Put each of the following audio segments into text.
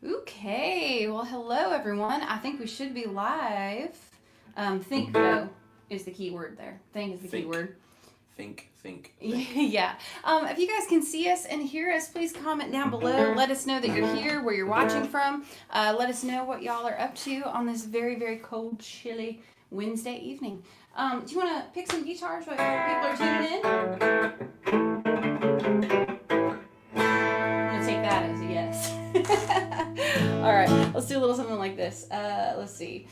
Okay, well, hello everyone. I think we should be live. Think though is the key word there. Think is the key word. Think. Yeah. If you guys can see us and hear us, please comment down below. Let us know that you're here, where you're watching from. Let us know what y'all are up to on this very, very cold, chilly Wednesday evening. Do you want to pick some guitars while people are tuning in? I'm going to take that as a yes. All right, let's do a little something like this. Let's see.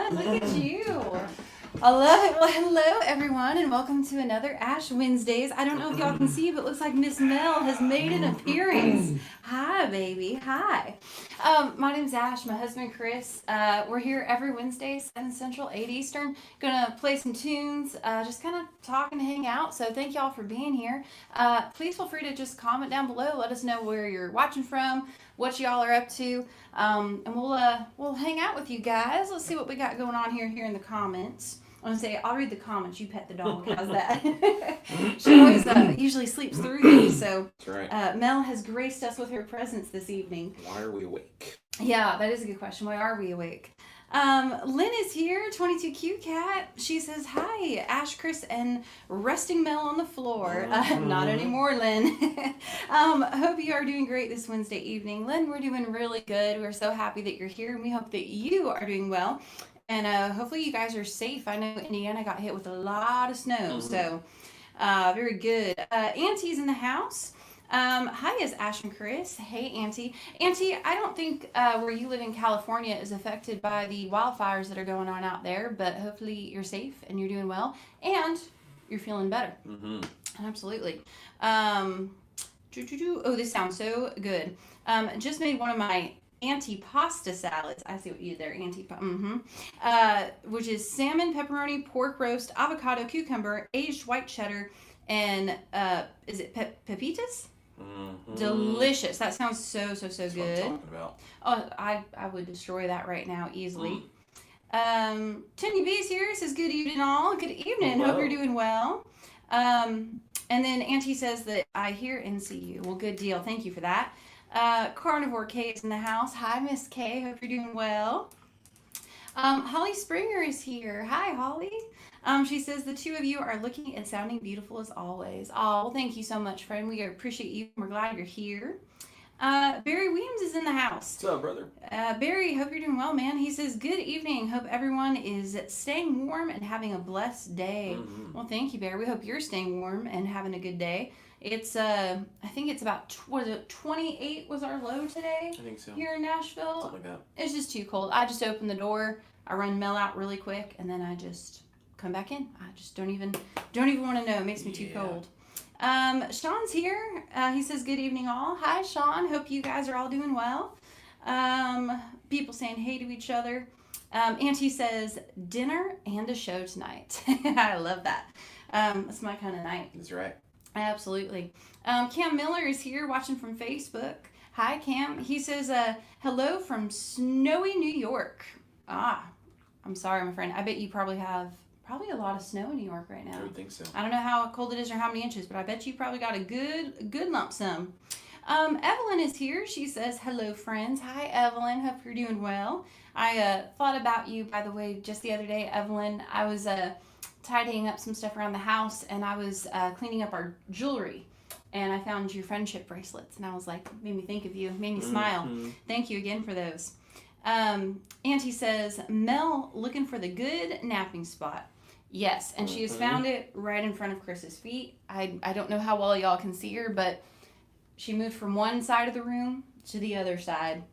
Sean. Look at you. I love it. Well, hello, everyone, and welcome to another Ash Wednesdays. I don't know if y'all can see, but it looks like Miss Mel has made an appearance. Hi, baby. Hi. My name's Ash. My husband, Chris. We're here every Wednesday, 7 Central, 8 Eastern. Gonna play some tunes, just kind of talk and hang out. So thank y'all for being here. Please feel free to just comment down below. Let us know where you're watching from, what y'all are up to, and we'll hang out with you guys. Let's see what we got going on here in the comments. I'm gonna say I'll read the comments. You pet the dog. How's that? She always usually sleeps through these. So that's right. Mel has graced us with her presence this evening. Why are we awake? Yeah, that is a good question. Why are we awake? Lynn is here, 22Q Cat. She says, hi, Ash, Chris, and resting Mel on the floor. Not anymore, Lynn. Hope you are doing great this Wednesday evening. Lynn, we're doing really good. We're so happy that you're here, and we hope that you are doing well. And hopefully you guys are safe. I know Indiana got hit with a lot of snow, so very good. Auntie's in the house. Hi, is Ash and Chris. Hey, Auntie. Auntie, I don't think where you live in California is affected by the wildfires that are going on out there, but hopefully you're safe and you're doing well and you're feeling better. Absolutely. Oh, this sounds so good. Just made one of my antipasta salads. I see what you did there, which is salmon, pepperoni, pork roast, avocado, cucumber, aged white cheddar, and is it pepitas? Delicious. That sounds so That's good. what I'm talking about. Oh, I would destroy that right now easily. Tinny B's here, says good evening all. Good evening. Hello. Hope you're doing well. And then Auntie says that I hear and see you. Well, good deal. Thank you for that. Carnivore K is in the house. Hi, Miss K. Hope you're doing well. Holly Springer is here. Hi, Holly. She says the two of you are looking and sounding beautiful as always. Oh, well, thank you so much, friend. We appreciate you. We're glad you're here. Barry Weems is in the house. What's up, brother? Barry, hope you're doing well, man. He says, good evening. Hope everyone is staying warm and having a blessed day. Well, thank you, Barry. We hope you're staying warm and having a good day. It's, I think it's about, 28 was our low today? I think so. Here in Nashville. Something like that. It's just too cold. I just open the door, I run Mel out really quick, and then I just come back in. I just don't even want to know. It makes me too cold. Sean's here. He says, good evening all. Hi, Sean. Hope you guys are all doing well. People saying hey to each other. Auntie says, dinner and a show tonight. I love that. That's my kind of night. That's right. Absolutely. Cam Miller is here watching from Facebook. Hi, Cam. He says, hello from snowy New York. I'm sorry, my friend. I bet you probably have a lot of snow in New York right now. I would think so. I don't know how cold it is or how many inches, but I bet you probably got a good lump sum. Evelyn is here. She says, hello, friends. Hi, Evelyn. Hope you're doing well. I thought about you, by the way, just the other day, Evelyn. I was tidying up some stuff around the house, and I was cleaning up our jewelry, and I found your friendship bracelets, and I was like, made me think of you, made me smile. Thank you again for those. Auntie says, Mel looking for the good napping spot. Yes, and she has found it right in front of Chris's feet. I don't know how well y'all can see her, but she moved from one side of the room to the other side.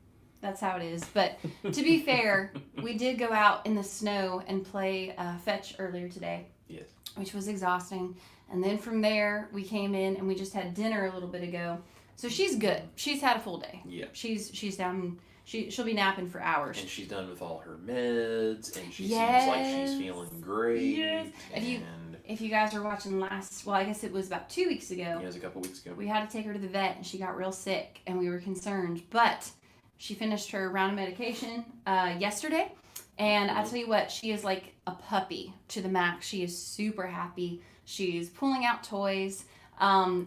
That's how it is. But to be fair, we did go out in the snow and play fetch earlier today. Yes. Which was exhausting. And then from there, we came in and we just had dinner a little bit ago. So she's good. She's had a full day. Yeah. She's down. She'll be napping for hours. And she's done with all her meds, and she Yes. seems like she's feeling great. Yes. If you guys were watching I guess it was about 2 weeks ago. Yeah, it was a couple weeks ago. We had to take her to the vet, and she got real sick, and we were concerned. But she finished her round of medication yesterday, and I tell you what, she is like a puppy to the max. She is super happy. She's pulling out toys.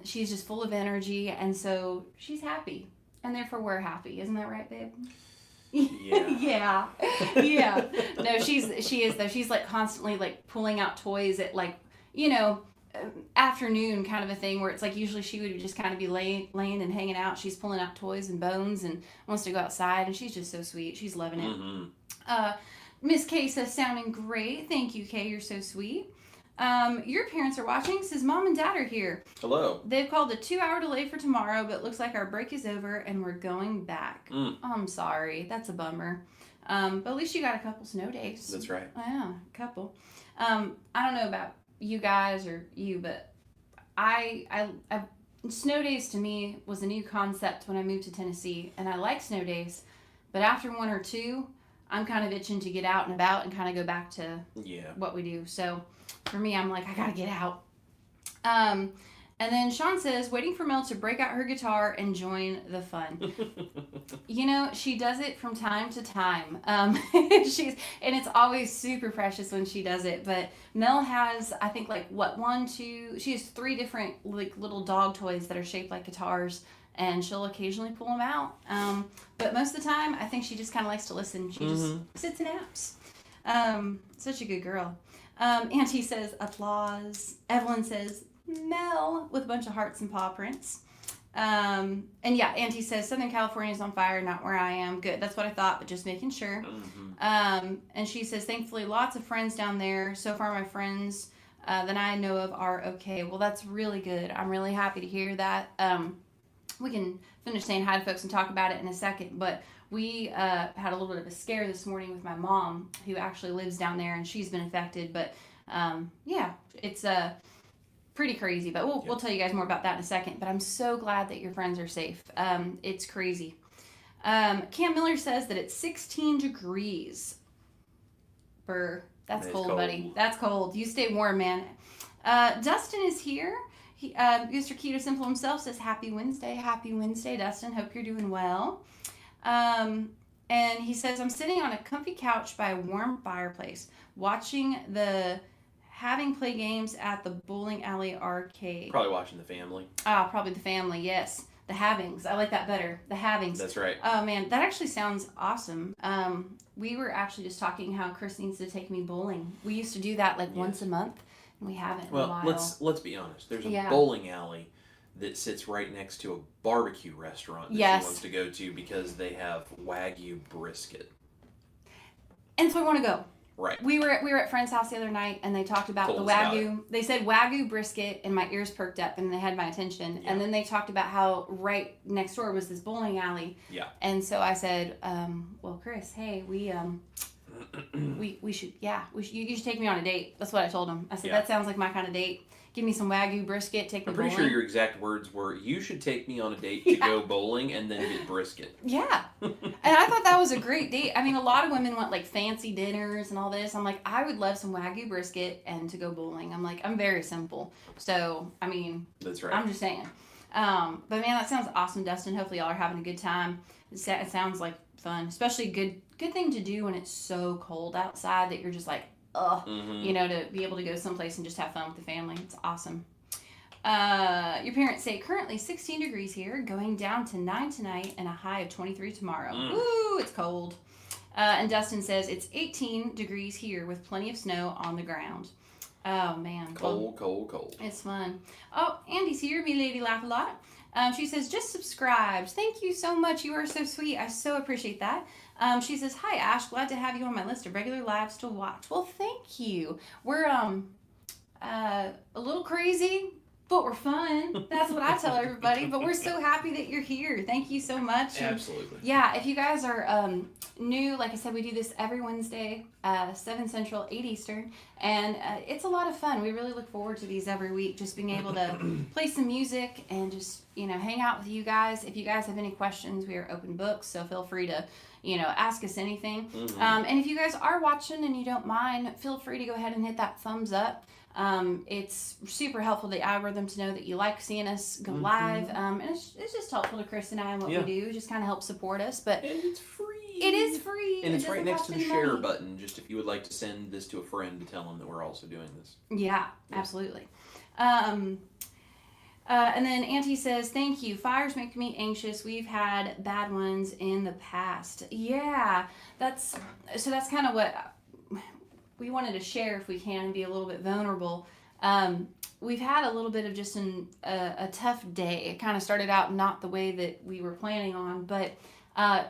She's just full of energy, and so she's happy, and therefore we're happy. Isn't that right, babe? Yeah. yeah. No, she is though. She's like constantly like pulling out toys at like, afternoon kind of a thing where it's like usually she would just kind of be laying and hanging out. She's pulling out toys and bones and wants to go outside, and she's just so sweet. She's loving it. Miss Kay says, sounding great. Thank you, Kay. You're so sweet. Your parents are watching. Says mom and dad are here. Hello. They've called a 2-hour delay for tomorrow, but it looks like our break is over and we're going back. I'm sorry. That's a bummer. But at least you got a couple snow days. That's right. Yeah, a couple. I don't know about you guys or you, but I snow days to me was a new concept when I moved to Tennessee, and I like snow days, but after one or two, I'm kind of itching to get out and about and kind of go back to what we do. So for me, I'm like, I gotta get out. And then Sean says, waiting for Mel to break out her guitar and join the fun. She does it from time to time. And it's always super precious when she does it. But Mel has, I think, she has 3 different little dog toys that are shaped like guitars, and she'll occasionally pull them out. But most of the time, I think she just kind of likes to listen. She just sits and naps. Such a good girl. Auntie says, applause. Evelyn says, Mel, with a bunch of hearts and paw prints. And yeah, Auntie says, Southern California is on fire, not where I am. Good, that's what I thought, but just making sure. And she says, thankfully, lots of friends down there. So far, my friends that I know of are okay. Well, that's really good. I'm really happy to hear that. We can finish saying hi to folks and talk about it in a second, but we had a little bit of a scare this morning with my mom, who actually lives down there, and she's been affected. But yeah, it's pretty crazy, but we'll tell you guys more about that in a second. But I'm so glad that your friends are safe. It's crazy. Cam Miller says that it's 16 degrees. Brr, that's cold, buddy. That's cold. You stay warm, man. Dustin is here. Mr. Keto Simple himself says, Happy Wednesday. Happy Wednesday, Dustin. Hope you're doing well. And he says, I'm sitting on a comfy couch by a warm fireplace, watching having play games at the bowling alley arcade. Probably watching the family. Probably the family, yes. The havings. I like that better. The havings. That's right. Oh, man. That actually sounds awesome. We were actually just talking how Chris needs to take me bowling. We used to do that once a month, and we haven't in a while. Let's be honest. There's a bowling alley that sits right next to a barbecue restaurant that she wants to go to because they have Wagyu brisket. And so I want to go. Right. We were at a friend's house the other night, and they talked about the Wagyu. They said Wagyu brisket, and my ears perked up, and they had my attention. Yeah. And then they talked about how right next door was this bowling alley. Yeah. And so I said, well, Chris, hey, we should, you should take me on a date. That's what I told him. I said, that sounds like my kind of date. Give me some Wagyu brisket, take me bowling. I'm pretty sure your exact words were, you should take me on a date to go bowling and then get brisket. Yeah. And I thought that was a great date. I mean, a lot of women want fancy dinners and all this. I'm like, I would love some Wagyu brisket and to go bowling. I'm like, I'm very simple. So, I mean, that's right. I'm just saying. But man, that sounds awesome, Dustin. Hopefully y'all are having a good time. It sounds like fun, especially good thing to do when it's so cold outside that you're just like, to be able to go someplace and just have fun with the family. It's awesome. Your parents say currently 16 degrees here, going down to 9 tonight and a high of 23 tomorrow. Woo, it's cold. And Dustin says it's 18 degrees here with plenty of snow on the ground. Oh, man. Cold. It's fun. Oh, Andy's here. Me lady laugh a lot. She says, just subscribed. Thank you so much. You are so sweet. I so appreciate that. She says, hi, Ash. Glad to have you on my list of regular lives to watch. Well, thank you. We're a little crazy, but we're fun. That's what I tell everybody. But we're so happy that you're here. Thank you so much. Absolutely. Yeah, if you guys are new, like I said, we do this every Wednesday, 7 Central, 8 Eastern. And it's a lot of fun. We really look forward to these every week, just being able to play some music and just, hang out with you guys. If you guys have any questions, we are open books, so feel free to, ask us anything. And if you guys are watching and you don't mind, feel free to go ahead and hit that thumbs up. It's super helpful to the algorithm to know that you like seeing us go live. And it's just helpful to Chris and I and what we do. Just kind of help support us. But and it's free. It is free. And it's right next to the share button, just if you would like to send this to a friend to tell them that we're also doing this. Yeah. Absolutely. And then Auntie says, thank you. Fires make me anxious. We've had bad ones in the past. Yeah. That's kind of what we wanted to share if we can and be a little bit vulnerable. We've had a little bit of just a tough day. It kind of started out not the way that we were planning on, but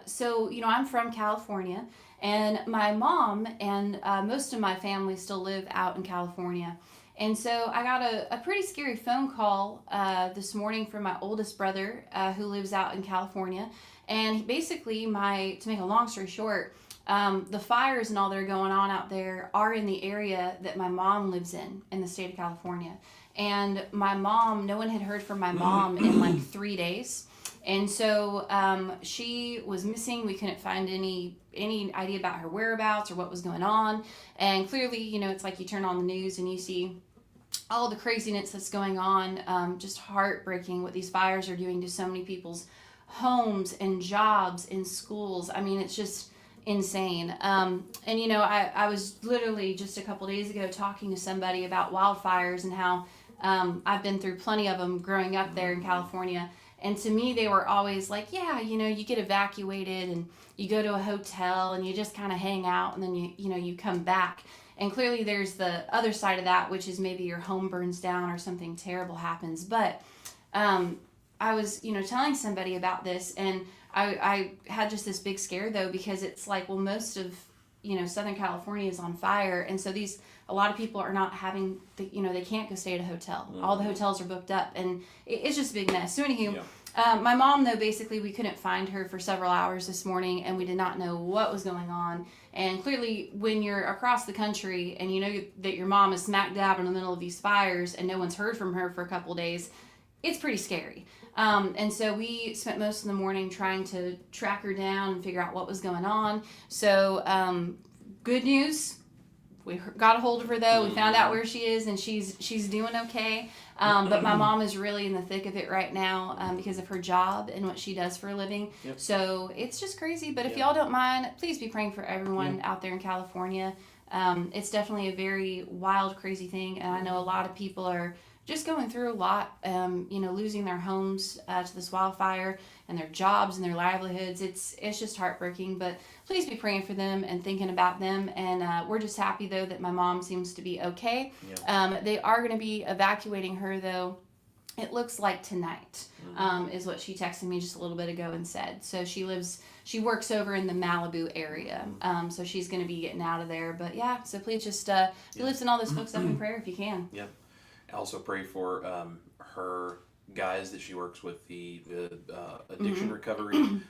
so I'm from California, and my mom and most of my family still live out in California. And so I got a pretty scary phone call this morning from my oldest brother who lives out in California. And basically, to make a long story short, The fires and all that are going on out there are in the area that my mom lives in the state of California. And my mom, no one had heard from my mom in like 3 days. And so she was missing. We couldn't find any idea about her whereabouts or what was going on. And clearly, you know, it's like you turn on the news and you see all the craziness that's going on. Just heartbreaking what these fires are doing to so many people's homes and jobs and schools. I mean, it's just insane. And you know, I was literally just a couple days ago talking to somebody about wildfires and how I've been through plenty of them growing up there in California. And to me, they were always like, yeah, you know, you get evacuated and you go to a hotel and you just kind of hang out and then you come back. And clearly there's the other side of that, which is maybe your home burns down or something terrible happens. But I was, you know, telling somebody about this, and I had just this big scare though, because it's like, well, most of, you know, Southern California is on fire. And so a lot of people are not having, they can't go stay at a hotel. Mm-hmm. All the hotels are booked up, and it's just a big mess. So anywho, my mom though, basically we couldn't find her for several hours this morning, and we did not know what was going on. And clearly when you're across the country and you know that your mom is smack dab in the middle of these fires and no one's heard from her for a couple days, it's pretty scary. And so we spent most of the morning trying to track her down and figure out what was going on. So good news. We got a hold of her though. We found out where she is, and she's doing okay. But my mom is really in the thick of it right now because of her job and what she does for a living. Yep. So it's just crazy. But if y'all don't mind, please be praying for everyone out there in California. It's definitely a very wild, crazy thing, and I know a lot of people are just going through a lot, losing their homes to this wildfire and their jobs and their livelihoods. It's just heartbreaking, but please be praying for them and thinking about them. And we're just happy, though, that my mom seems to be okay. Yeah. They are going to be evacuating her, though. It looks like tonight is what she texted me just a little bit ago and said. So she works over in the Malibu area. So she's going to be getting out of there. But yeah, so please just be lifting all those folks up in prayer if you can. Yeah. Also pray for her guys that she works with, the addiction recovery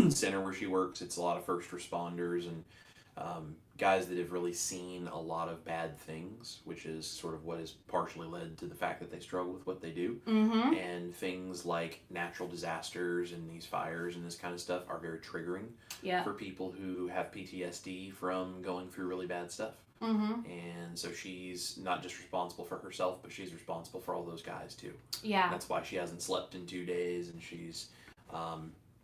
center where she works. It's a lot of first responders and guys that have really seen a lot of bad things, which is sort of what has partially led to the fact that they struggle with what they do. Mm-hmm. And things like natural disasters and these fires and this kind of stuff are very triggering for people who have PTSD from going through really bad stuff. Mm-hmm. And so she's not just responsible for herself, but she's responsible for all those guys too. Yeah. That's why she hasn't slept in 2 days, and she's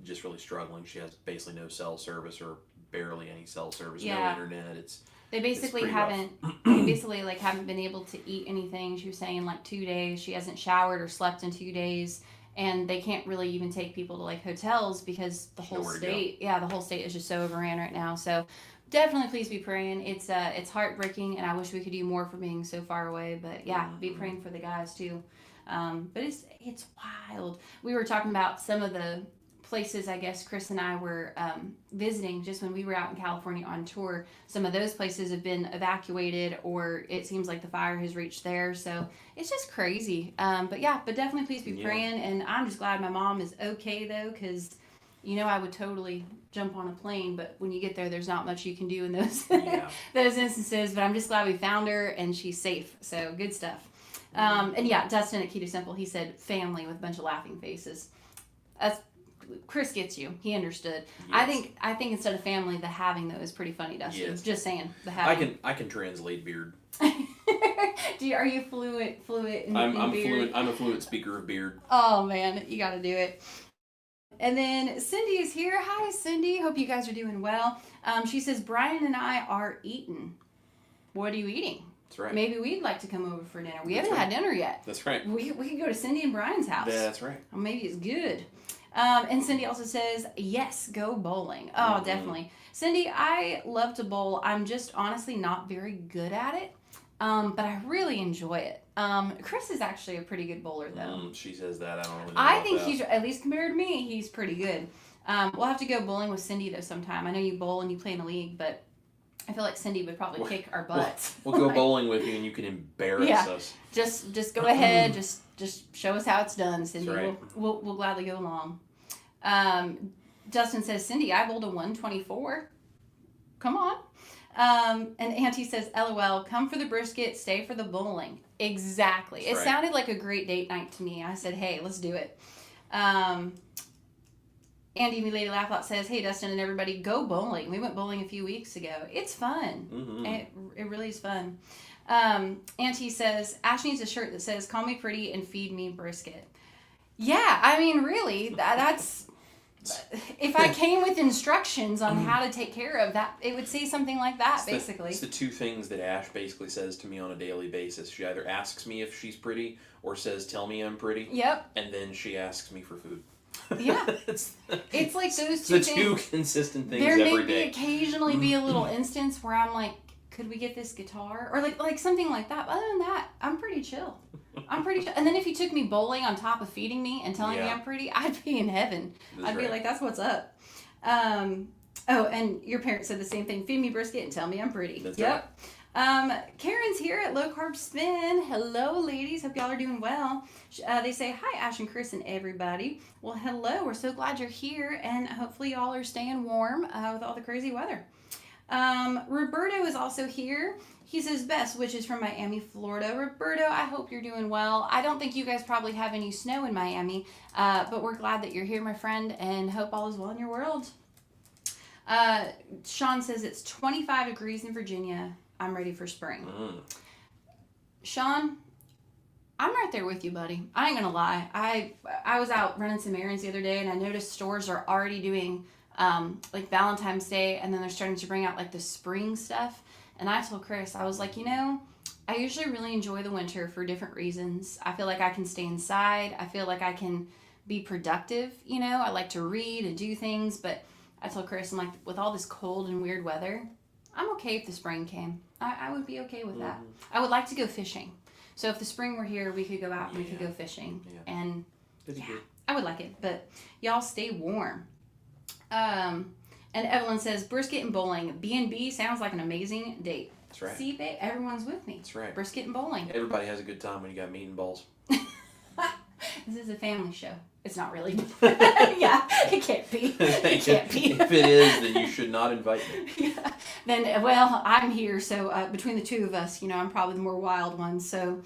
just really struggling. She has basically no cell service or barely any cell service, no internet. They basically haven't been able to eat anything. She was saying like 2 days. She hasn't showered or slept in 2 days. And they can't really even take people to like hotels because the whole state is just so overran right now. So definitely please be praying. It's heartbreaking, and I wish we could do more for being so far away. But yeah, be praying for the guys too. But it's wild. We were talking about some of the places, I guess Chris and I were visiting just when we were out in California on tour. Some of those places have been evacuated, or it seems like the fire has reached there. So it's just crazy. But definitely please be praying. And I'm just glad my mom is okay though, because I would totally jump on a plane, but when you get there, there's not much you can do in those those instances. But I'm just glad we found her and she's safe. So good stuff. Dustin at Key to Simple, he said family with a bunch of laughing faces. Chris gets you. He understood. Yes. I think instead of family, the having though is pretty funny, Dustin. Yes. Just saying, the having. I can translate beard. Are you fluent in beard? I'm a fluent speaker of beard. Oh man, you got to do it. And then Cindy is here. Hi, Cindy. Hope you guys are doing well. She says, Brian and I are eating. What are you eating? That's right. Maybe we'd like to come over for dinner. We haven't had dinner yet. That's right. We could go to Cindy and Brian's house. That's right. Or maybe it's good. And Cindy also says, yes, go bowling. Oh, definitely. Cindy, I love to bowl. I'm just honestly not very good at it. But I really enjoy it. Chris is actually a pretty good bowler, though. She says that. I don't really know I think he's, at least compared to me, he's pretty good. We'll have to go bowling with Cindy, though, sometime. I know you bowl and you play in a league, but I feel like Cindy would probably kick our butts. We'll go bowling with you, and you can embarrass us. Just go ahead. Just show us how it's done, Cindy. That's right. We'll gladly go along. Justin says, Cindy, I bowled a 124. Come on. And Auntie says, LOL, come for the brisket, stay for the bowling. Exactly. That's It right. sounded like a great date night to me. I said, hey, let's do it. Andy, me lady laugh out, says, hey, Dustin and everybody, go bowling. We went bowling a few weeks ago. It's fun. Mm-hmm. It really is fun. Auntie says, Ash needs a shirt that says, call me pretty and feed me brisket. Yeah, I mean, really, that's... If I came with instructions on how to take care of that, it would say something like that, basically. It's the two things that Ash basically says to me on a daily basis. She either asks me if she's pretty or says, tell me I'm pretty. Yep. And then she asks me for food. Yeah. It's like those two the things. two consistent things there every may day. occasionally be a little instance where I'm like, could we get this guitar? Or like something like that. But other than that, I'm pretty chill. And then if you took me bowling on top of feeding me and telling me I'm pretty, I'd be in heaven. I'd be like, that's what's up. Oh, and your parents said the same thing. Feed me brisket and tell me I'm pretty. That's yep. Karen's here at Low Carb Spin. Hello, ladies. Hope y'all are doing well. They say, hi, Ash and Chris and everybody. Well, hello. We're so glad you're here, and hopefully y'all are staying warm with all the crazy weather. Roberto is also here. He says best wishes from Miami, Florida. Roberto, I hope you're doing well. I don't think you guys probably have any snow in Miami, but we're glad that you're here, my friend, and hope all is well in your world. Sean says it's 25 degrees in Virginia. I'm ready for spring. Sean, I'm right there with you, buddy. I ain't gonna lie. I was out running some errands the other day, and I noticed stores are already doing like Valentine's Day, and then they're starting to bring out like the spring stuff. And I told Chris, I was like, I usually really enjoy the winter for different reasons. I feel like I can stay inside. I feel like I can be productive. I like to read and do things, but I told Chris, I'm like, with all this cold and weird weather, I'm okay if the spring came. I would be okay with that. I would like to go fishing. So if the spring were here, we could go out and we could go fishing. Yeah. And I would like it, but y'all stay warm. And Evelyn says, brisket and bowling. B&B sounds like an amazing date. That's right. See, babe, everyone's with me. That's right. Brisket and bowling. Everybody has a good time when you got meat and balls. This is a family show. It's not really. Yeah, it can't be. It can't be. If it is, then you should not invite me. Yeah. Then, well, I'm here, so between the two of us, I'm probably the more wild one. So,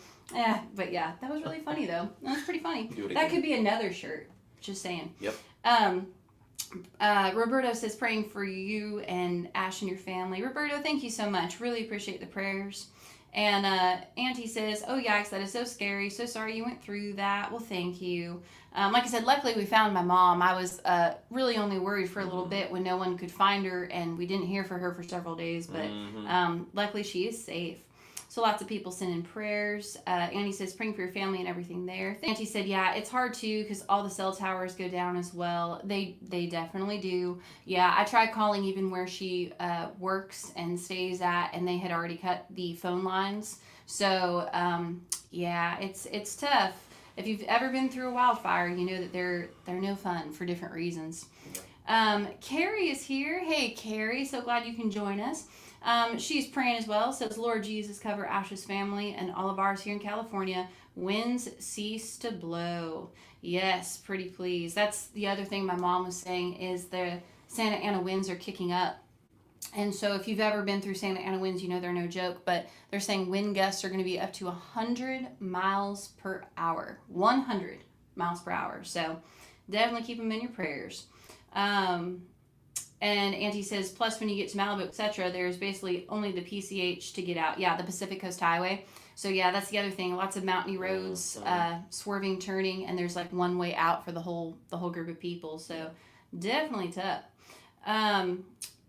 but yeah, that was really funny, though. That was pretty funny. That could be another shirt. Just saying. Yep. Roberto says, praying for you and Ash and your family. Roberto, thank you so much. Really appreciate the prayers. And Auntie says, oh, yikes, that is so scary. So sorry you went through that. Well, thank you. Like I said, luckily we found my mom. I was really only worried for a little bit when no one could find her, and we didn't hear from her for several days. But luckily she is safe. So lots of people sending prayers. Annie says, praying for your family and everything there. Auntie said, yeah, it's hard too because all the cell towers go down as well. They definitely do. Yeah, I tried calling even where she works and stays at, and they had already cut the phone lines. So, yeah, it's tough. If you've ever been through a wildfire, you know that they're no fun for different reasons. Carrie is here. Hey, Carrie, so glad you can join us. She's praying as well. Says, Lord Jesus, cover Ash's family and all of ours here in California. Winds cease to blow. Yes, pretty please. That's the other thing my mom was saying is the Santa Ana winds are kicking up. And so if you've ever been through Santa Ana winds, you know they're no joke. But they're saying wind gusts are going to be up to 100 miles per hour. 100 miles per hour. So definitely keep them in your prayers. And Auntie says, plus when you get to Malibu, etc., there's basically only the PCH to get out. Yeah, the Pacific Coast Highway. So yeah, that's the other thing. Lots of mountainy roads, swerving, turning, and there's like one way out for the whole group of people. So definitely tough.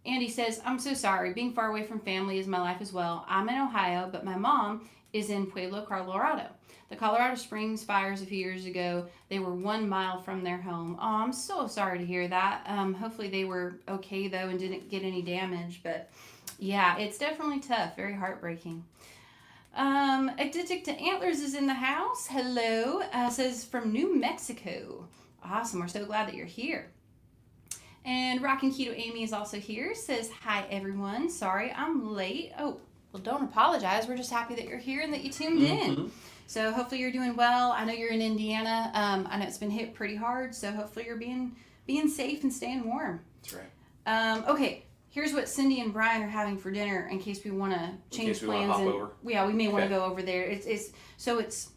Andy says, I'm so sorry. Being far away from family is my life as well. I'm in Ohio, but my mom is in Pueblo, Colorado. The Colorado Springs fires a few years ago, they were 1 mile from their home. Oh, I'm so sorry to hear that. Hopefully they were okay, though, and didn't get any damage. But, yeah, it's definitely tough. Very heartbreaking. Addicted to Antlers is in the house. Hello. Says, from New Mexico. Awesome. We're so glad that you're here. And Rockin' Keto Amy is also here. Says, hi, everyone. Sorry, I'm late. Oh, well, don't apologize. We're just happy that you're here and that you tuned in. So hopefully you're doing well. I know you're in Indiana. I know it's been hit pretty hard, so hopefully you're being safe and staying warm. That's right. Okay, here's what Cindy and Brian are having for dinner in case we want to change plans. Hop over. Yeah, we may want to go over there. It's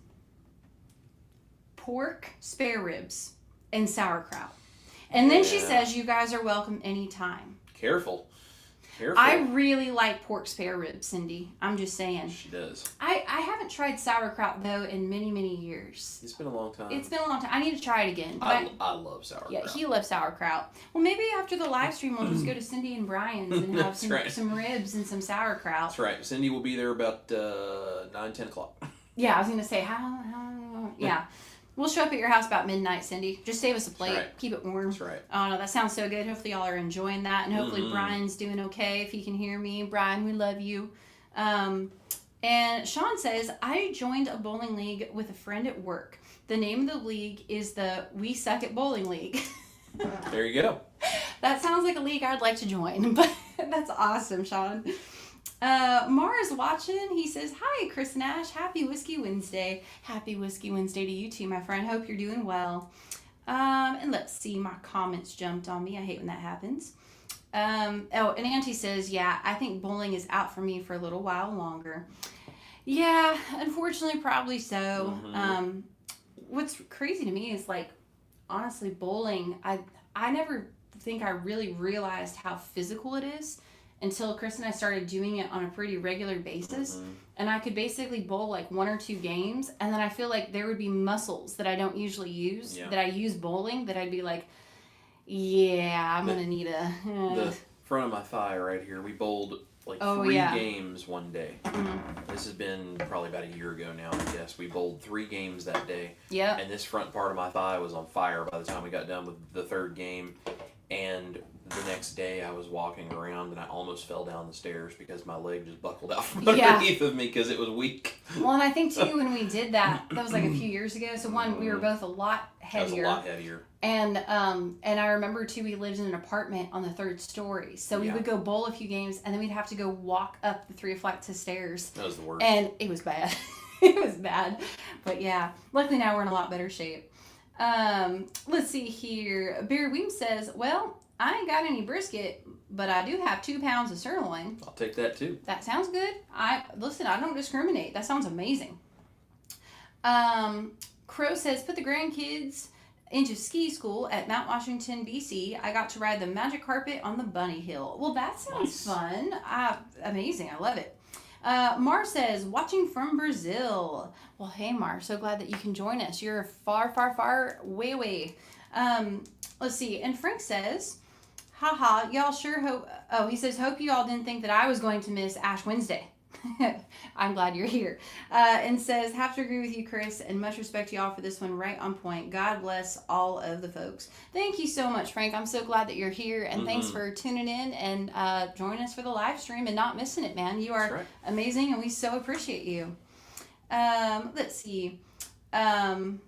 pork spare ribs and sauerkraut. And then she says you guys are welcome anytime. Careful. I really like pork spare ribs, Cindy. I'm just saying. She does. I haven't tried sauerkraut, though, in many, many years. It's been a long time. It's been a long time. I need to try it again. I love sauerkraut. Yeah, he loves sauerkraut. Well, maybe after the live stream, we'll just go to Cindy and Brian's and have some ribs and some sauerkraut. That's right. Cindy will be there about 9, 10 o'clock. Yeah, I was going to say, yeah. We'll show up at your house about midnight, Cindy. Just save us a plate. Right. Keep it warm. That's right. Oh, no, that sounds so good. Hopefully y'all are enjoying that. And hopefully Brian's doing okay if he can hear me. Brian, we love you. And Sean says, I joined a bowling league with a friend at work. The name of the league is the We Suck at Bowling League. There you go. That sounds like a league I'd like to join. But that's awesome, Sean. Mara's watching. He says, hi, Chris and Ash. Happy Whiskey Wednesday. Happy Whiskey Wednesday to you too, my friend. Hope you're doing well. And let's see. My comments jumped on me. I hate when that happens. And Auntie says, yeah, I think bowling is out for me for a little while longer. Yeah, unfortunately, probably so. What's crazy to me is, like, honestly, bowling, I never think I really realized how physical it is until Chris and I started doing it on a pretty regular basis. And I could basically bowl like 1 or 2 games, and then I feel like there would be muscles that I don't usually use, that I use bowling, that I'd be like, yeah, I'm going to need the front of my thigh right here, we bowled like 3 games one day. This has been probably about a year ago now, I guess. We bowled 3 games that day. Yeah. And this front part of my thigh was on fire by the time we got done with the 3rd game. And the next day I was walking around and I almost fell down the stairs because my leg just buckled out from underneath of me because it was weak. Well, and I think too, when we did that was like a few years ago. So we were both a lot heavier. I was a lot heavier. And I remember too, we lived in an apartment on the 3rd story. So we would go bowl a few games and then we'd have to go walk up the 3 flights of stairs. That was the worst. And it was bad. It was bad. But yeah, luckily now we're in a lot better shape. Let's see here. Barry Weems says, well, I ain't got any brisket, but I do have 2 pounds of sirloin. I'll take that too. That sounds good. Listen, I don't discriminate. That sounds amazing. Crow says, put the grandkids into ski school at Mount Washington, BC. I got to ride the magic carpet on the bunny hill. Well, that sounds fun. Amazing. I love it. Mar says, watching from Brazil. Well, hey, Mar, so glad that you can join us. You're far, far, far way away. Let's see. And Frank says, haha, y'all sure hope, he says, hope you all didn't think that I was going to miss Ash Wednesday. I'm glad you're here. And says, have to agree with you, Chris, and much respect to y'all for this one, right on point. God bless all of the folks. Thank you so much, Frank. I'm so glad that you're here, and thanks for tuning in and joining us for the live stream and not missing it, man. You are amazing, and we so appreciate you. Let's see. And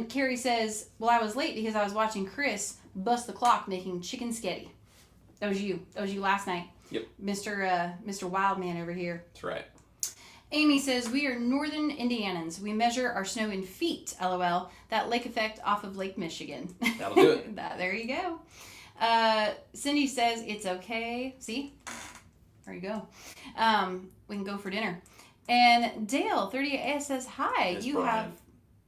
Carrie says, well, I was late because I was watching Chris bust the clock making chicken sketty. That was you. That was you last night. Yep. Mr. Wildman over here. That's right. Amy says, we are northern Indianans. We measure our snow in feet, LOL. That lake effect off of Lake Michigan. That'll do it. There you go. Cindy says, it's okay. See? There you go. We can go for dinner. And Dale, 38AS says, hi. That's you Brian. have...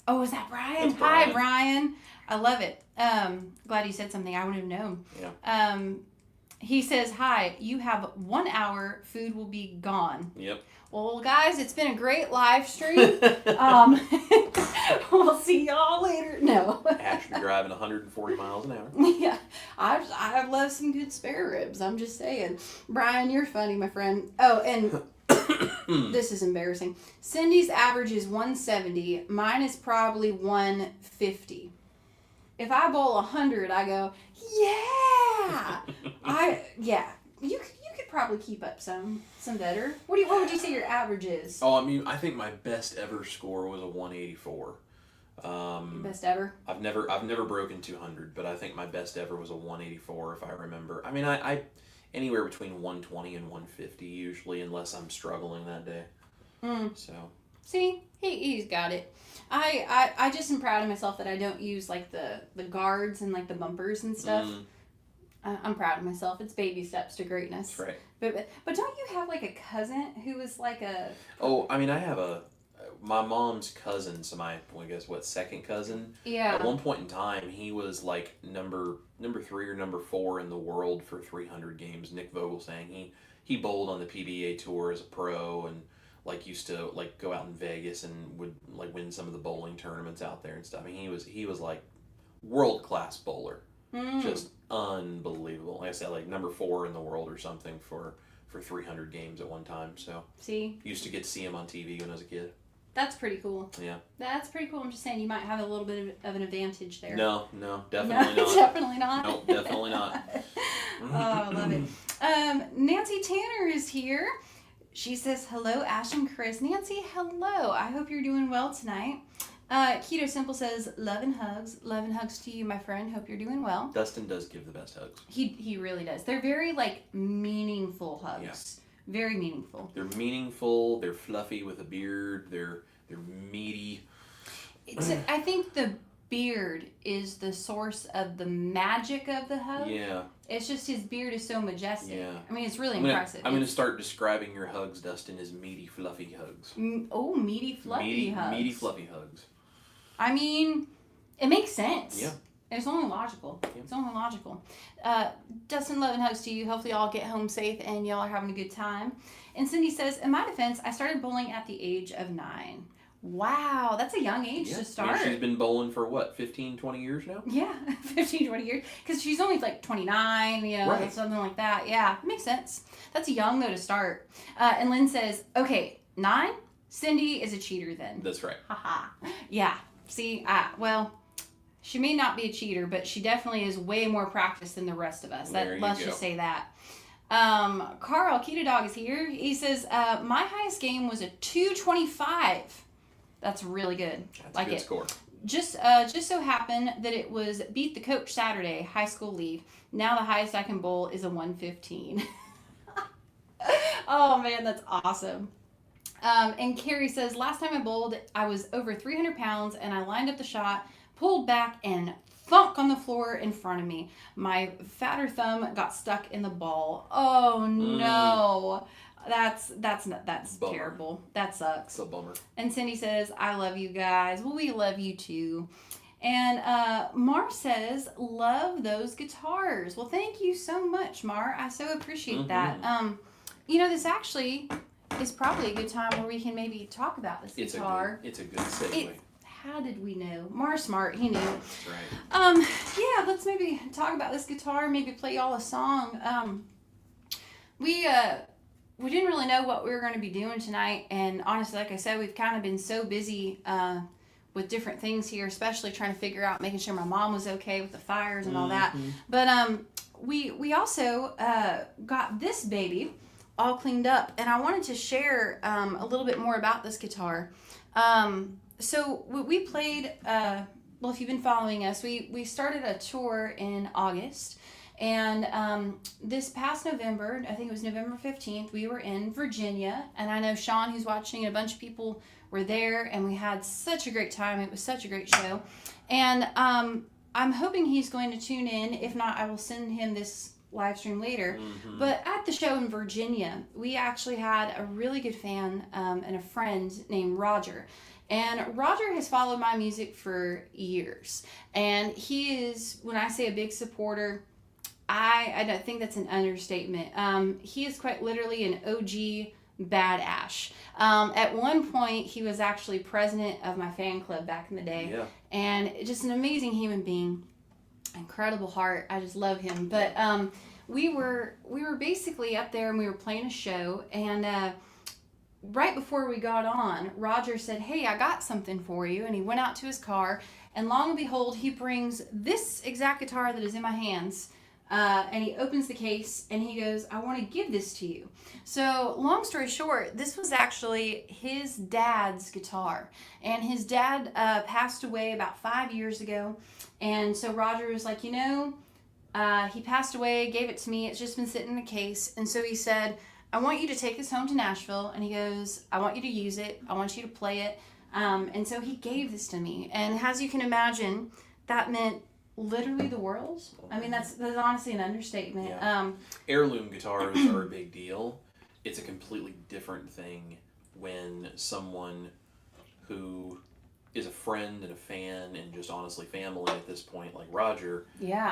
Oh, is that Brian? That's Brian. Hi, Brian. I love it. Glad you said something I would have known. Yeah. He says, hi, you have 1 hour. Food will be gone. Yep. Well, guys, it's been a great live stream. We'll see y'all later. No. Ash, you're driving 140 miles an hour. Yeah. I love some good spare ribs. I'm just saying. Brian, you're funny, my friend. Oh, and this is embarrassing. Cindy's average is 170. Mine is probably 150. If I bowl 100, I go, yeah. You could probably keep up some better. What would you say your average is? Oh, I mean, I think my best ever score was a 184. Best ever? I've never broken 200, but I think my best ever was a 184 if I remember. I mean, I anywhere between 120 and 150 usually, unless I'm struggling that day. So. See, he's got it. I just am proud of myself that I don't use like the guards and like the bumpers and stuff. I'm proud of myself. It's baby steps to greatness. That's right. But don't you have like a cousin who was like a? Oh, I mean, I have my mom's cousin, so second cousin. Yeah. At one point in time, he was like number 3 or number 4 in the world for 300 games. Nick Vogelsang. He bowled on the PBA tour as a pro and like used to like go out in Vegas and would like win some of the bowling tournaments out there and stuff. I mean, he was like world class bowler, just unbelievable. Like I said, like number 4 in the world or something for 300 games at one time. So used to get to see him on TV when I was a kid. That's pretty cool. Yeah. That's pretty cool. I'm just saying you might have a little bit of an advantage there. No, definitely not. Definitely not. No, definitely not. Oh, I love it. Nancy Tanner is here. She says, hello, Ash and Chris. Nancy, hello. I hope you're doing well tonight. Keto Simple says, love and hugs. Love and hugs to you, my friend. Hope you're doing well. Dustin does give the best hugs. He really does. They're very, like, meaningful hugs. Yeah. Very meaningful. They're meaningful. They're fluffy with a beard. They're meaty. I think the beard is the source of the magic of the hug. Yeah. It's just his beard is so majestic. Yeah. I mean, it's really impressive. I'm going to start describing your hugs, Dustin, as meaty, fluffy hugs. Meaty, fluffy hugs. Meaty, fluffy hugs. I mean, it makes sense. Yeah. It's only logical. Yeah. It's only logical. Dustin, love and hugs to you. Hopefully y'all get home safe and y'all are having a good time. And Cindy says, in my defense, I started bowling at the age of 9. Wow, that's a young age to start. I mean, she's been bowling for what, 15, 20 years now? Yeah, 15, 20 years. Because she's only like 29, right. Something like that. Yeah, makes sense. That's young, though, to start. And Lynn says, okay, 9? Cindy is a cheater then. That's right. Haha. Yeah. See, well, she may not be a cheater, but she definitely is way more practiced than the rest of us. Let's just say that. Carl, Keto Dog is here. He says, my highest game was a 225. That's really good. That's a good score. Just so happened that it was beat the coach Saturday, high school leave. Now the highest I can bowl is a 115. Oh man, that's awesome. And Carrie says, last time I bowled, I was over 300 pounds and I lined up the shot, pulled back and thunk on the floor in front of me. My fatter thumb got stuck in the ball. Oh no. That's terrible. That sucks. It's a bummer. And Cindy says, I love you guys. Well, we love you too. And Mar says, love those guitars. Well, thank you so much, Mar. I so appreciate that. This actually is probably a good time where we can maybe talk about this guitar. It's a good segue. How did we know? Mar's smart. He knew. That's right. Yeah, let's maybe talk about this guitar. Maybe play y'all a song. We didn't really know what we were going to be doing tonight, and honestly, like I said, we've kind of been so busy with different things here, especially trying to figure out making sure my mom was okay with the fires and all that. But we also got this baby all cleaned up, and I wanted to share a little bit more about this guitar. So we played, well, if you've been following us, we started a tour in August. And this past November, I think it was November 15th, we were in Virginia. And I know Sean, who's watching, and a bunch of people were there. And we had such a great time. It was such a great show. And I'm hoping he's going to tune in. If not, I will send him this live stream later. But at the show in Virginia, we actually had a really good fan and a friend named Roger. And Roger has followed my music for years. And he is, when I say a big supporter, I don't think that's an understatement. He is quite literally an OG badass. At one point, he was actually president of my fan club back in the day. Yeah. And just an amazing human being. Incredible heart. I just love him. But we were basically up there and we were playing a show. And right before we got on, Roger said, hey, I got something for you. And he went out to his car. And long and behold, he brings this exact guitar that is in my hands. And he opens the case and he goes, I want to give this to you. So long story short, this was actually his dad's guitar. And his dad passed away about 5 years ago. And so Roger was like, he passed away, gave it to me. It's just been sitting in the case. And so he said, I want you to take this home to Nashville. And he goes, I want you to use it. I want you to play it. And so he gave this to me. And as you can imagine, that meant literally the world. I mean, that's honestly an understatement. Yeah. Heirloom guitars are a big deal. It's a completely different thing when someone who is a friend and a fan and just honestly family at this point, like Roger,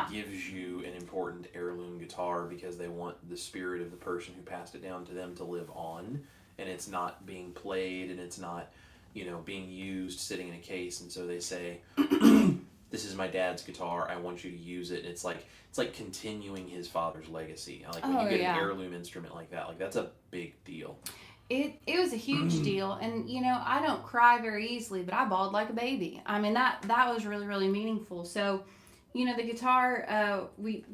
gives you an important heirloom guitar because they want the spirit of the person who passed it down to them to live on, and it's not being played and it's not, being used sitting in a case, and so they say, "This is my dad's guitar. I want you to use it." And it's like continuing his father's legacy. Like when you get an heirloom instrument like that, like that's a big deal. It was a huge deal, and I don't cry very easily, but I bawled like a baby. I mean that was really, really meaningful. So, the guitar, we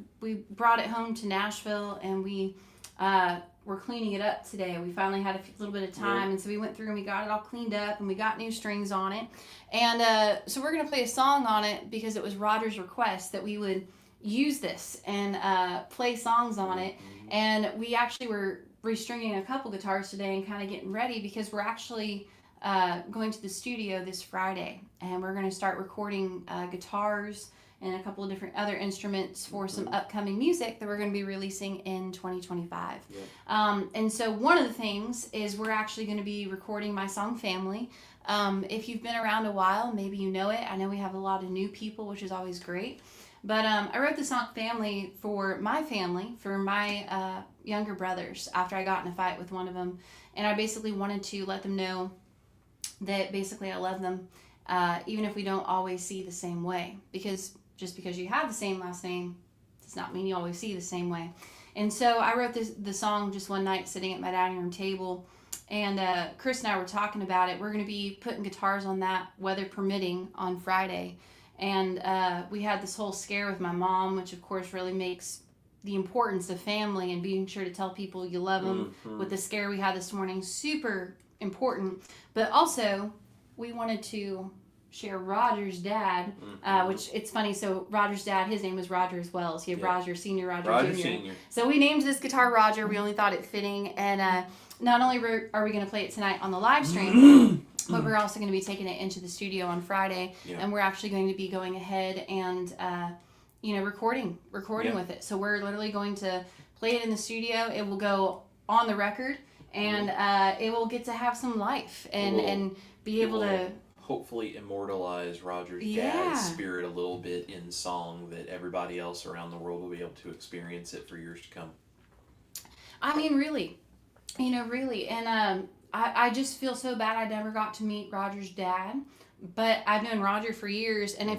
brought it home to Nashville, and we were cleaning it up today. We finally had a little bit of time, and so we went through and we got it all cleaned up, and we got new strings on it, and so we're gonna play a song on it because it was Roger's request that we would use this and play songs on it, and we actually were restringing a couple guitars today and kind of getting ready because we're actually going to the studio this Friday, and we're going to start recording guitars and a couple of different other instruments for some upcoming music that we're going to be releasing in 2025. And so one of the things is we're actually going to be recording my song Family. If you've been around a while, maybe you know it. I know we have a lot of new people, which is always great. But I wrote the song Family for my family, for my younger brothers, after I got in a fight with one of them. And I basically wanted to let them know that basically I love them, even if we don't always see the same way. Because just because you have the same last name does not mean you always see the same way. And so I wrote the song just one night sitting at my dining room table. And Chris and I were talking about it. We're going to be putting guitars on that, weather permitting, on Friday. And we had this whole scare with my mom, which of course really makes the importance of family and being sure to tell people you love them with the scare we had this morning super important. But also, we wanted to share Roger's dad, which it's funny. So Roger's dad, his name was Roger as well. So you have Roger Senior, Roger Junior. Senior. So we named this guitar Roger. We only thought it fitting. And not only are we going to play it tonight on the live stream, but we're also going to be taking it into the studio on Friday, and we're actually going to be going ahead and, recording with it. So we're literally going to play it in the studio. It will go on the record, and it will get to have some life and be able to hopefully immortalize Roger's dad's spirit a little bit in song that everybody else around the world will be able to experience it for years to come. I mean, really. And I just feel so bad I never got to meet Roger's dad, but I've known Roger for years, and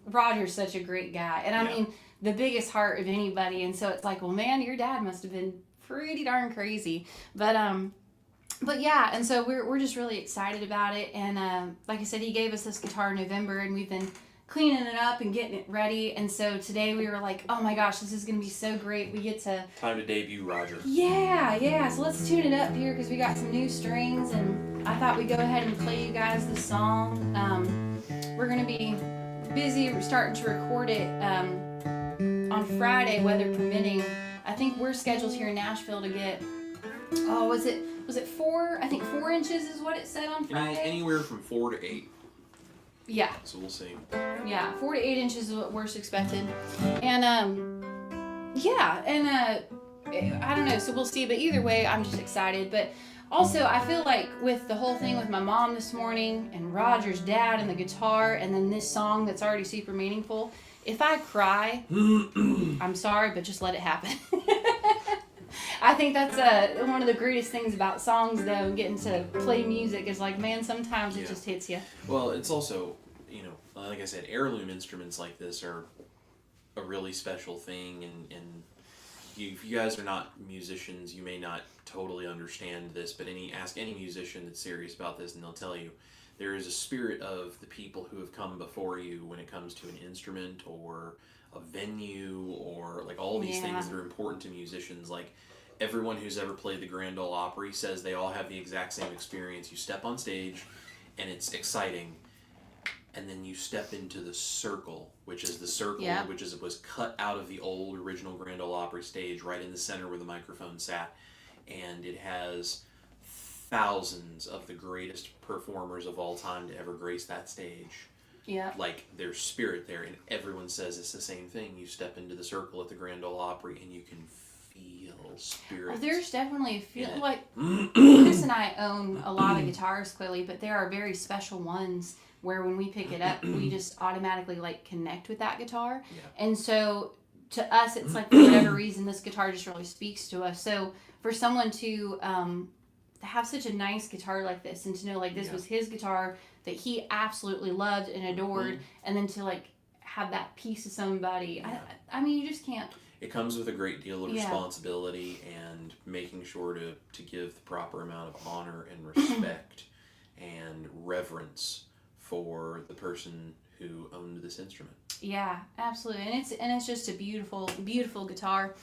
Roger's such a great guy, and I mean, the biggest heart of anybody, and so it's like, well, man, your dad must have been pretty darn crazy, but yeah, and so we're just really excited about it, and like I said, he gave us this guitar in November, and we've been cleaning it up and getting it ready, and so today we were like, oh my gosh, this is gonna be so great. We get to time to debut Roger. Yeah, so let's tune it up here because we got some new strings, and I thought we'd go ahead and play you guys the song. We're gonna be busy. We're starting to record it on Friday, weather permitting. I think we're scheduled here in Nashville to get, was it 4? I think 4 inches is what it said on Friday. Anywhere from 4 to 8. Yeah. So we'll see. Yeah, 4 to 8 inches is what we're expected. And, I don't know, so we'll see. But either way, I'm just excited. But also, I feel like with the whole thing with my mom this morning and Roger's dad and the guitar and then this song that's already super meaningful, if I cry, I'm sorry, but just let it happen. I think that's one of the greatest things about songs, though, getting to play music is like, man, sometimes it just hits you. Well, it's also, like I said, heirloom instruments like this are a really special thing, and if you guys are not musicians, you may not totally understand this, but ask any musician that's serious about this, and they'll tell you there is a spirit of the people who have come before you when it comes to an instrument or a venue or like all these things that are important to musicians. Like, everyone who's ever played the Grand Ole Opry says they all have the exact same experience. You step on stage, and it's exciting, and then you step into the circle, which is the circle, which was cut out of the old original Grand Ole Opry stage, right in the center where the microphone sat, and it has thousands of the greatest performers of all time to ever grace that stage. Yeah. Like there's spirit there, and everyone says it's the same thing. You step into the circle at the Grand Ole Opry, and you can feel spirit. Well, there's definitely a feel Yeah. like Chris and I own a lot of guitars, clearly, but there are very special ones where when we pick it up, we just automatically like connect with that guitar, Yeah. and so to us, it's like for whatever reason, this guitar just really speaks to us. So for someone to have such a nice guitar like this, and to know like this Yeah. was his guitar that he absolutely loved and adored, and then to like have that piece of somebody, Yeah. I mean, you just can't. It comes with a great deal of Yeah. responsibility and making sure to give the proper amount of honor and respect and reverence for the person who owned this instrument. Yeah, absolutely, and it's just a beautiful, beautiful guitar.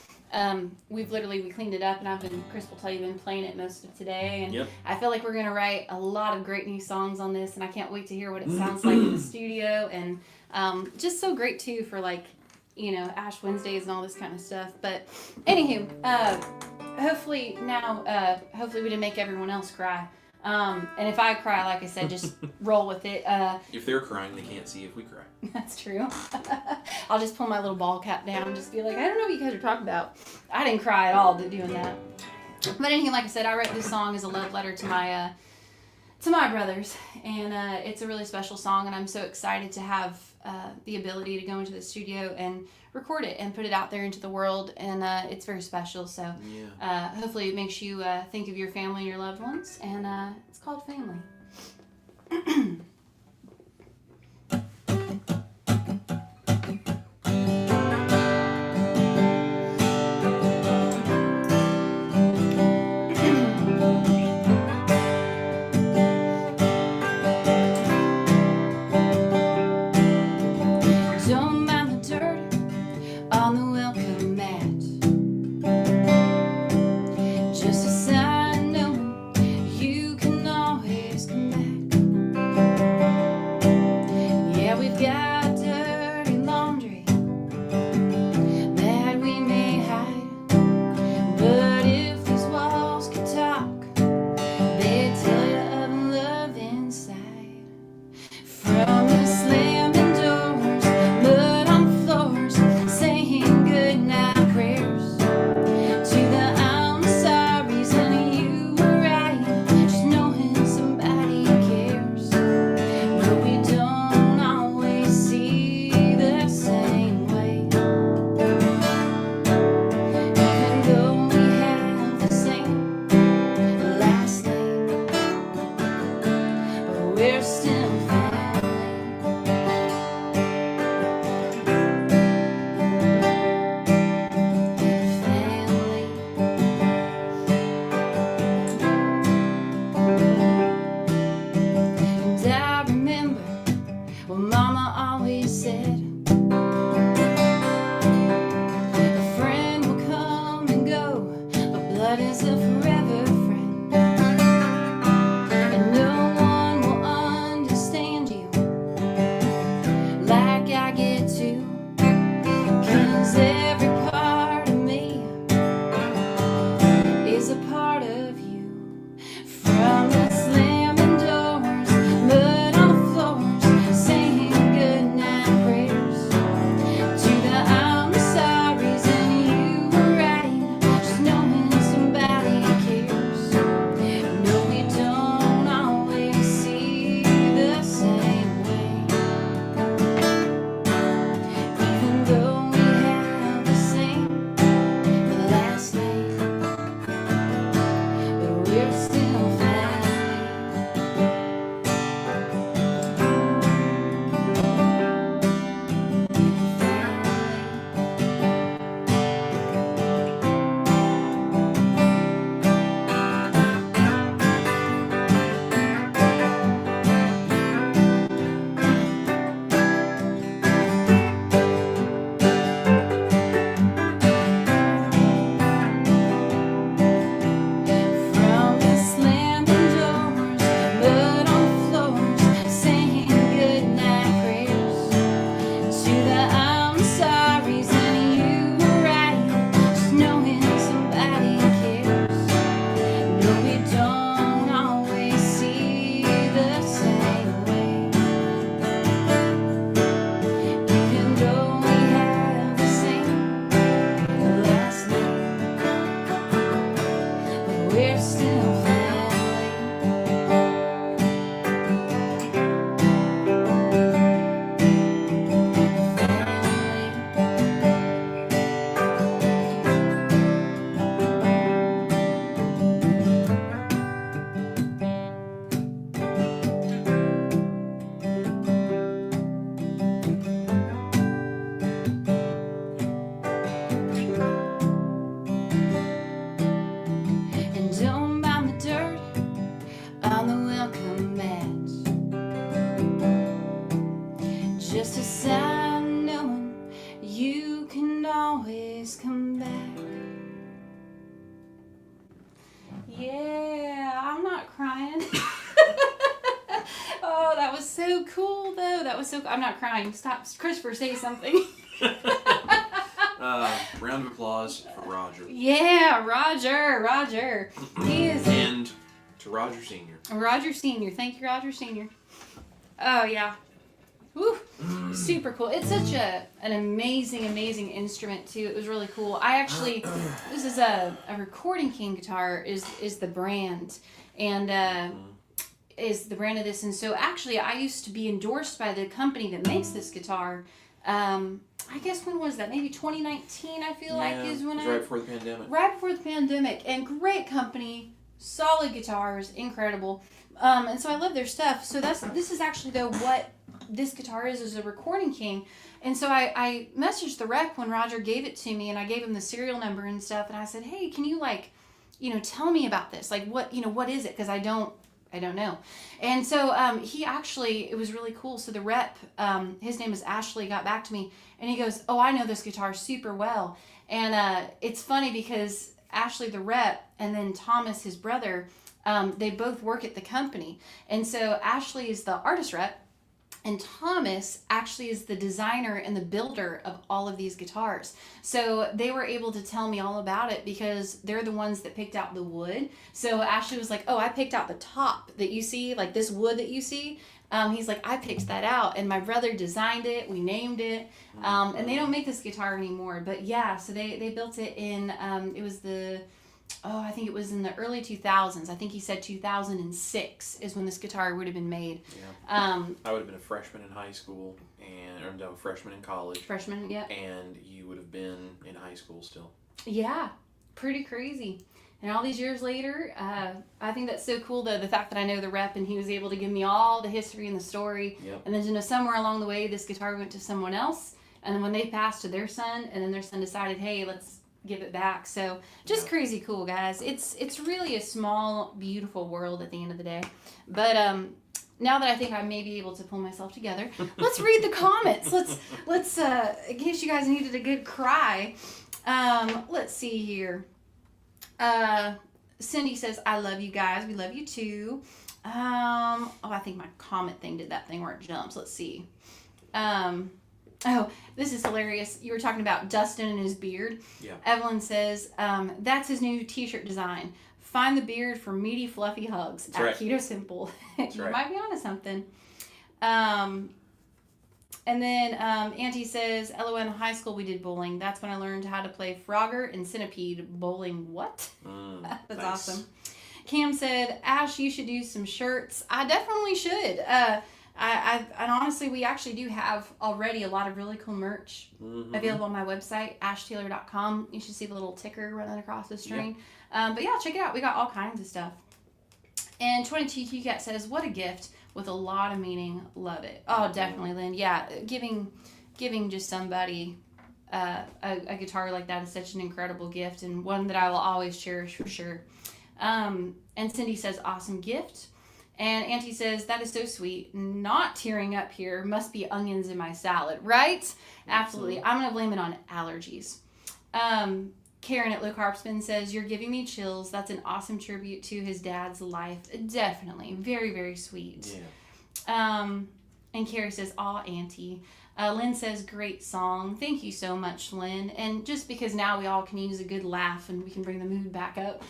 We cleaned it up, and Chris will tell you, been playing it most of today, and Yep. I feel like we're gonna write a lot of great new songs on this, and I can't wait to hear what it sounds like in the studio, and just so great too for like, you know, Ash Wednesdays and all this kind of stuff. But anywho, hopefully we didn't make everyone else cry. And if I cry, like I said, just roll with it. If they're crying, they can't see if we cry. That's true. I'll just pull my little ball cap down and just be like, I don't know what you guys are talking about. I didn't cry at all doing that. But anyway, like I said, I wrote this song as a love letter to my brothers, and it's a really special song, and I'm so excited to have the ability to go into the studio and record it and put it out there into the world, and it's very special. So Yeah. hopefully it makes you think of your family and your loved ones, and it's called Family. Don't mind the dirt on the welcome mat. Just a sign, no, you can always a welcome mat. Just a sign knowing you can always come back. Yeah, I'm not crying. Oh, that was so cool, though. That was so. I'm not crying. Stop, Christopher. Say something. Round of applause for Roger. Yeah, Roger. He is. And to Roger Sr. Roger Sr. Thank you, Roger Sr. Oh yeah. Woo. Super cool. It's such an amazing instrument too. It was really cool. I actually, this is a Recording King guitar is the brand, and is the brand of this. And so actually I used to be endorsed by the company that makes this guitar. I guess when was that? Maybe 2019 I feel like is when right before the pandemic. Right before the pandemic. And great company, solid guitars, incredible. And so I love their stuff. So this is actually though what this guitar is a Recording King. And so I messaged the rep when Roger gave it to me, and I gave him the serial number and stuff, and I said, hey, can you tell me about this? Like what is it? Because I don't know. And so he actually, it was really cool. So the rep, his name is Ashley, got back to me, and he goes, oh, I know this guitar super well. And it's funny because Ashley, the rep, and then Thomas, his brother, they both work at the company. And so Ashley is the artist rep, and Thomas actually is the designer and the builder of all of these guitars. So they were able to tell me all about it because they're the ones that picked out the wood. So Ashley was like, oh, I picked out the top that you see, like this wood that you see. He's like, I picked that out, and my brother designed it. We named it, and they don't make this guitar anymore. But yeah, so they built it in, it was I think it was in the early 2000s. I think he said 2006 is when this guitar would have been made. Yeah. I would have been a freshman in high school, or freshman in college. Freshman, yeah. And you would have been in high school still. Yeah, pretty crazy. And all these years later, I think that's so cool, though, the fact that I know the rep and he was able to give me all the history and the story. Yep. And then to know somewhere along the way, this guitar went to someone else. And then when they passed to their son, and then their son decided, hey, let's give it back. So just crazy cool, guys. It's really a small, beautiful world at the end of the day. But now that I think I may be able to pull myself together, let's read the comments. Let's in case you guys needed a good cry. Let's see here. Cindy says, I love you guys. We love you too. I think my comment thing did that thing where it jumps. Let's see. Oh, this is hilarious. You were talking about Dustin and his beard. Yeah. Evelyn says, that's his new t-shirt design. Find the beard for meaty, fluffy hugs. That's right. Keto Simple. You right. might be onto something. And then Auntie says, LOL, in high school we did bowling. That's when I learned how to play Frogger and Centipede. Bowling what? That's nice. Awesome. Cam said, Ash, you should do some shirts. I definitely should. And honestly, we actually do have already a lot of really cool merch available on my website, ashtaylor.com. You should see the little ticker running across the screen. Yeah. But yeah, check it out. We got all kinds of stuff. And 22 Cat says, what a gift with a lot of meaning. Love it. Oh, definitely, Lynn. Yeah, giving just somebody a guitar like that is such an incredible gift, and one that I will always cherish for sure. And Cindy says, awesome gift. And Auntie says, that is so sweet. Not tearing up here. Must be onions in my salad, right? Absolutely. I'm going to blame it on allergies. Karen at Low Carb Spin says, you're giving me chills. That's an awesome tribute to his dad's life. Definitely. Very, very sweet. Yeah. And Carrie says, aw, Auntie. Lynn says, great song. Thank you so much, Lynn. And just because now we all can use a good laugh and we can bring the mood back up.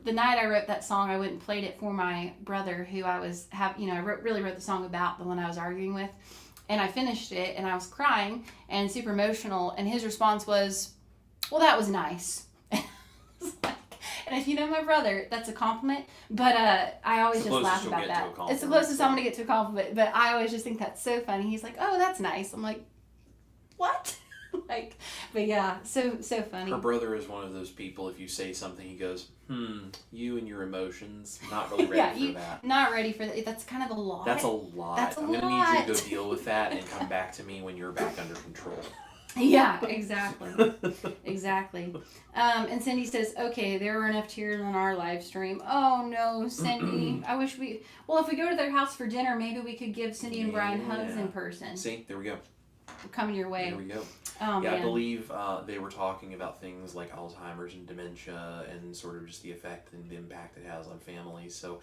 The night I wrote that song, I went and played it for my brother, who I really wrote the song about, the one I was arguing with. And I finished it, and I was crying and super emotional. And his response was, well, that was nice. And if you know my brother, that's a compliment. But I always just laugh about that. It's the closest I'm going to get to a compliment. But I always just think that's so funny. He's like, oh, that's nice. I'm like, what? But yeah, so funny. Her brother is one of those people, if you say something, he goes, you and your emotions, not really ready for that. Not ready for that. That's kind of a lot. That's a lot. I'm going to need you to go deal with that and come back to me when you're back under control. Yeah, exactly. Exactly. And Cindy says, okay, there were enough tears on our live stream. Oh no, Cindy. I wish well, if we go to their house for dinner, maybe we could give Cindy and Brian hugs in person. See, there we go. We're coming your way. There we go. Oh, yeah, man. I believe they were talking about things like Alzheimer's and dementia and sort of just the effect and the impact it has on families. So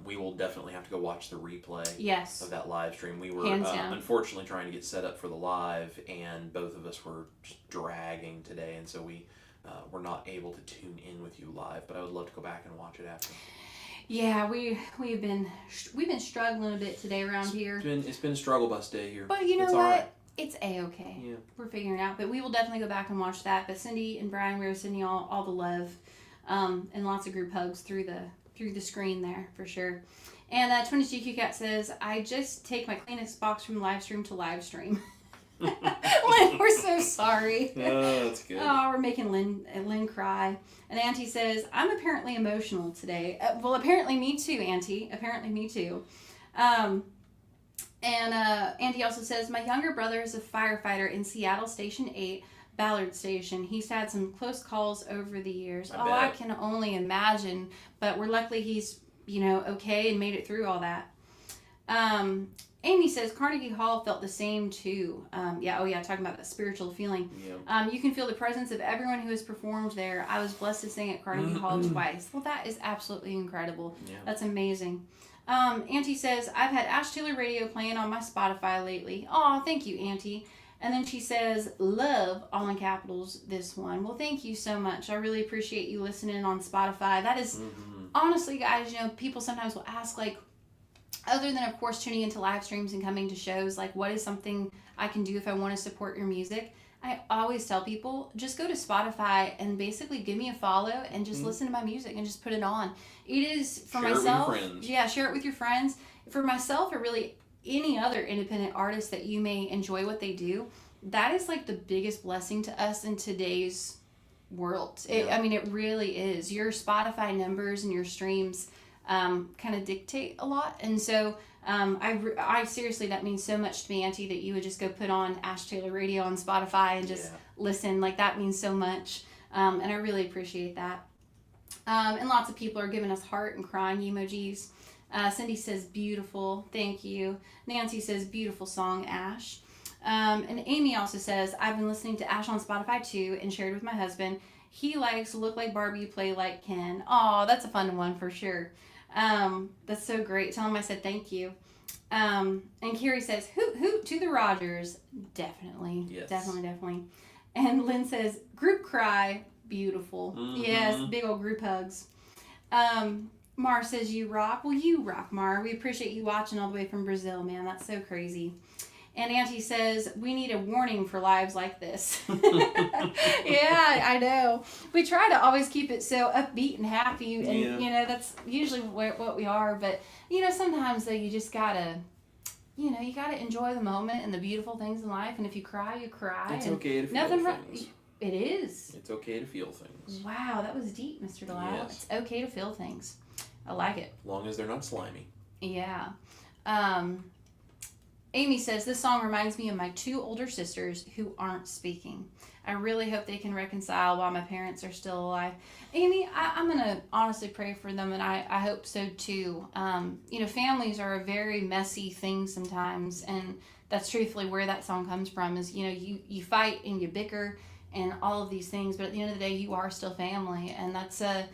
we will definitely have to go watch the replay of that live stream. We were unfortunately trying to get set up for the live, and both of us were just dragging today, and so we were not able to tune in with you live. But I would love to go back and watch it after. Yeah, we've been struggling a bit today around here. It's been a struggle bus day here. But you know it's what? All right. It's a-okay. Yeah. We're figuring it out. But we will definitely go back and watch that. But Cindy and Brian, we were sending you all the love and lots of group hugs through the screen there for sure. And 22Q Cat says, I just take my Kleenex box from live stream to live stream. Lynn, we're so sorry. Oh, that's good. Oh, we're making Lynn cry. And Auntie says, I'm apparently emotional today. Well, apparently me too, Auntie. Apparently me too. And Auntie also says, my younger brother is a firefighter in Seattle Station 8, Ballard Station. He's had some close calls over the years. I can only imagine. But we're lucky he's, okay and made it through all that. Amy says, Carnegie Hall felt the same too. Talking about that spiritual feeling. Yeah. You can feel the presence of everyone who has performed there. I was blessed to sing at Carnegie Hall twice. Well, that is absolutely incredible. Yeah. That's amazing. Auntie says, I've had Ash Taylor Radio playing on my Spotify lately. Aw, thank you, Auntie. And then she says, love, all in capitals, this one. Well, thank you so much. I really appreciate you listening on Spotify. That is, honestly, guys, people sometimes will ask, other than, of course, tuning into live streams and coming to shows, what is something I can do if I want to support your music? I always tell people, just go to Spotify and basically give me a follow and just listen to my music and just put it on. It is, for myself, share it with your friends. For myself, or really any other independent artist that you may enjoy what they do, that is the biggest blessing to us in today's world. It really is. Your Spotify numbers and your streams kind of dictate a lot, and so I seriously, that means so much to me, Auntie, that you would just go put on Ash Taylor Radio on Spotify and just listen. That means so much, and I really appreciate that. And lots of people are giving us heart and crying emojis. Cindy says beautiful, thank you. Nancy says beautiful song, Ash. And Amy also says, I've been listening to Ash on Spotify too and shared with my husband. He likes Look Like Barbie, Play Like Ken. Aw, that's a fun one for sure. That's so great. Tell him I said thank you. And Carrie says, hoot to the Rogers. Definitely. Yes. Definitely. And Lynn says, group cry. Beautiful. Yes, big old group hugs. Mar says, you rock. Well, you rock, Mar. We appreciate you watching all the way from Brazil, man. That's so crazy. And Auntie says, we need a warning for lives like this. Yeah, I know. We try to always keep it so upbeat and happy. And, that's usually what we are. But, sometimes, though, you just got to, you got to enjoy the moment and the beautiful things in life. And if you cry, you cry. It's okay to feel things. It is. It's okay to feel things. Wow, that was deep, Mr. Delisle. Yes. It's okay to feel things. I like it. As long as they're not slimy. Yeah. Amy says, this song reminds me of my two older sisters who aren't speaking. I really hope they can reconcile while my parents are still alive. Amy, I'm going to honestly pray for them, and I hope so too. Families are a very messy thing sometimes, and that's truthfully where that song comes from is, you fight and you bicker and all of these things, but at the end of the day, you are still family, and that's a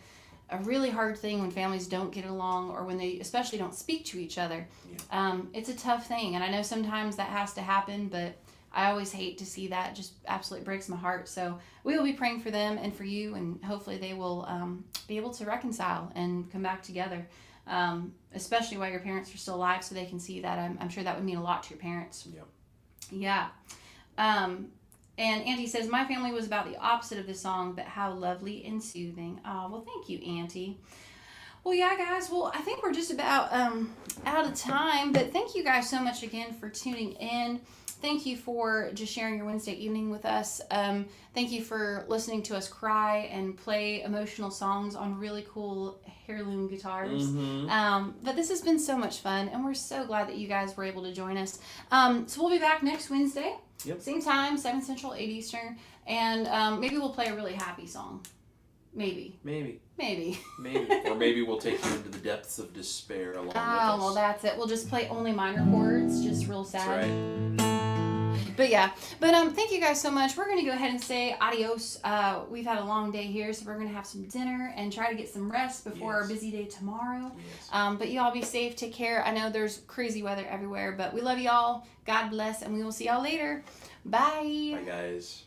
really hard thing when families don't get along or when they especially don't speak to each other. Yeah. It's a tough thing, and I know sometimes that has to happen, but I always hate to see that. It just absolutely breaks my heart. So we will be praying for them and for you, and hopefully they will be able to reconcile and come back together, especially while your parents are still alive so they can see that. I'm sure that would mean a lot to your parents. Yeah. Yeah. And Auntie says, my family was about the opposite of the song, but how lovely and soothing. Oh, well, thank you, Auntie. Well, yeah, guys. Well, I think we're just about out of time, but thank you guys so much again for tuning in. thank you for just sharing your Wednesday evening with us. Thank you for listening to us cry and play emotional songs on really cool heirloom guitars. But this has been so much fun, and we're so glad that you guys were able to join us. So we'll be back next Wednesday. Yep. Same time, 7 Central, 8 Eastern. And maybe we'll play a really happy song. Maybe. Or maybe we'll take you into the depths of despair along with us. Oh, well, that's it. We'll just play only minor chords, just real sad. That's right. But yeah, thank you guys so much. We're going to go ahead and say adios. We've had a long day here, so we're going to have some dinner and try to get some rest before our busy day tomorrow. Yes. But you all be safe. Take care. I know there's crazy weather everywhere, but we love you all. God bless, and we will see y'all later. Bye. Bye, guys.